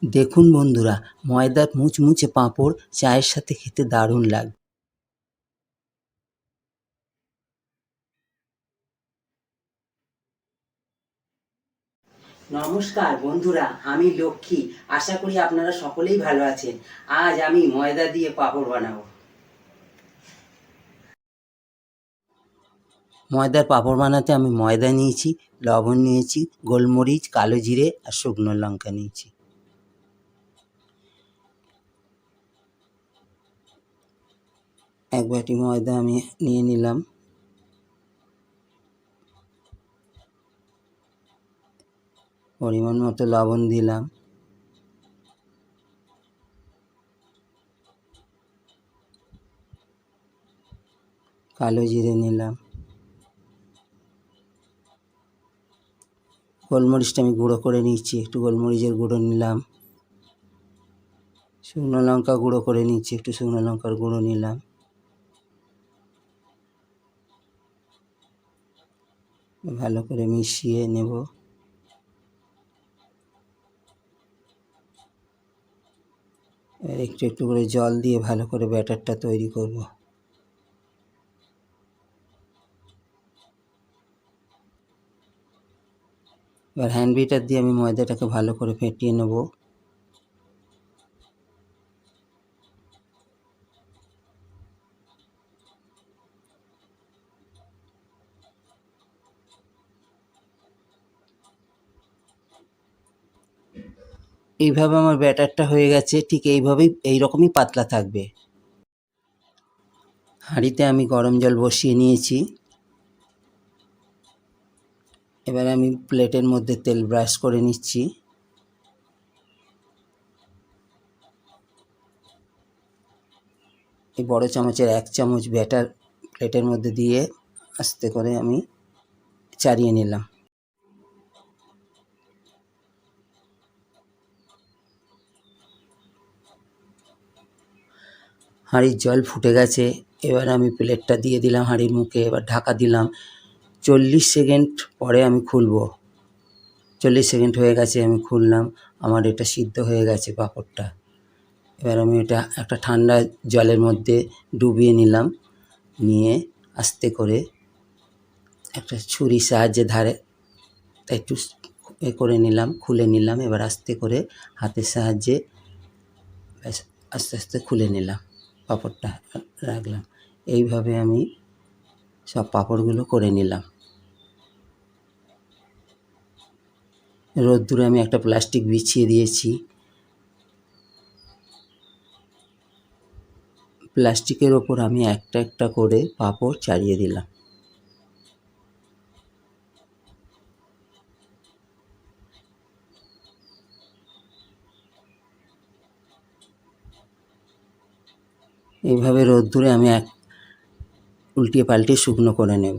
দেখুন বন্ধুরা, ময়দার মুচমুচে পাঁপড় চায়ের সাথে খেতে দারুণ লাগবে। নমস্কার বন্ধুরা, আমি লক্ষ্মী। আশা করি আপনারা সকলেই ভালো আছেন। আজ আমি ময়দা দিয়ে পাঁপড় বানাবো। ময়দার পাঁপড় বানাতে আমি ময়দা নিয়েছি, লবণ নিয়েছি, গোলমরিচ, কালো জিরে আর শুকনো লঙ্কা নিয়েছি। এক বাটি ময়দা আমি নিয়ে নিলাম। পরিমাণ মতো লবণ দিলাম। কালো জিরে নিলাম। গোলমরিচটা আমি গুঁড়ো করে নিচ্ছি, একটু গোলমরিচের গুঁড়ো নিলাম। শুকনো লঙ্কা গুঁড়ো করে নিচ্ছি, একটু শুকনো লঙ্কার গুঁড়ো নিলাম। ভালো করে মিশিয়ে নেব। একটু একটু করে জল দিয়ে ভালো করে ব্যাটারটা তৈরি করব। এবার হ্যান্ড বিটার দিয়ে আমি ময়দাটাকে ভালো করে ফেটিয়ে নেব। এইভাবে আমার ব্যাটারটা হয়ে গেছে। ঠিক এইরকমই পাতলা থাকবে। হাঁড়িতে আমি গরম জল বসিয়ে নিয়েছি। এবার আমি প্লেটের মধ্যে তেল ব্রাশ করে নিচ্ছি। এই বড় চামচের 1 চামচ ব্যাটার প্লেটের মধ্যে দিয়ে আস্তে করে আমি চাড়িয়ে নিলাম। হাঁড়ির জল ফুটে গেছে। এবার আমি প্লেটটা দিয়ে দিলাম হাঁড়ির মুখে। এবার ঢাকা দিলাম। 40 সেকেন্ড পরে আমি খুলব। 40 সেকেন্ড হয়ে গেছে, আমি খুললাম। আমার এটা সিদ্ধ হয়ে গেছে পাঁপড়টা। এবার আমি এটা একটা ঠান্ডা জলের মধ্যে ডুবিয়ে নিলাম। নিয়ে আস্তে করে একটা ছুরির সাহায্যে ধারে একটু করে নিলাম, খুলে নিলাম। এবার আস্তে করে হাতের সাহায্যে আস্তে আস্তে খুলে নিলাম, পাঁপড়টা রাখলাম। এইভাবে আমি সব পাঁপড়গুলো করে নিলাম। রোদ্দুরে আমি একটা প্লাস্টিক বিছিয়ে দিয়েছি। প্লাস্টিকের ওপর আমি একটা একটা করে পাঁপড় চাড়িয়ে দিলাম। এইভাবে রোদ্দুরে আমি উল্টিয়ে পাল্টিয়ে শুকনো করে নেব।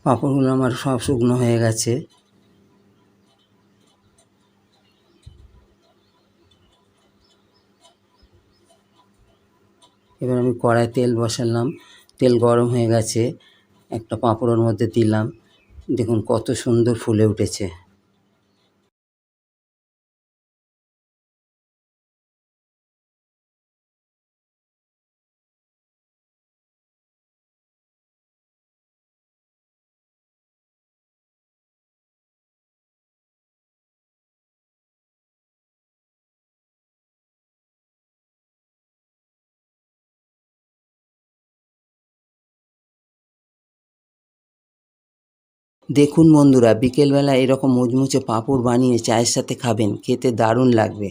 পাঁপড়গুলো আমার সব শুকনো হয়ে গেছে। এবার আমি কড়ায় তেল বসালাম। তেল গরম হয়ে গেছে। একটা পাঁপড়ের মধ্যে দিলাম। দেখুন কত সুন্দর ফুলে উঠেছে। দেখুন বন্ধুরা, বিকেলবেলা এরকম মুচমুচে পাঁপড় বানিয়ে চায়ের সাথে খাবেন, খেতে দারুণ লাগবে।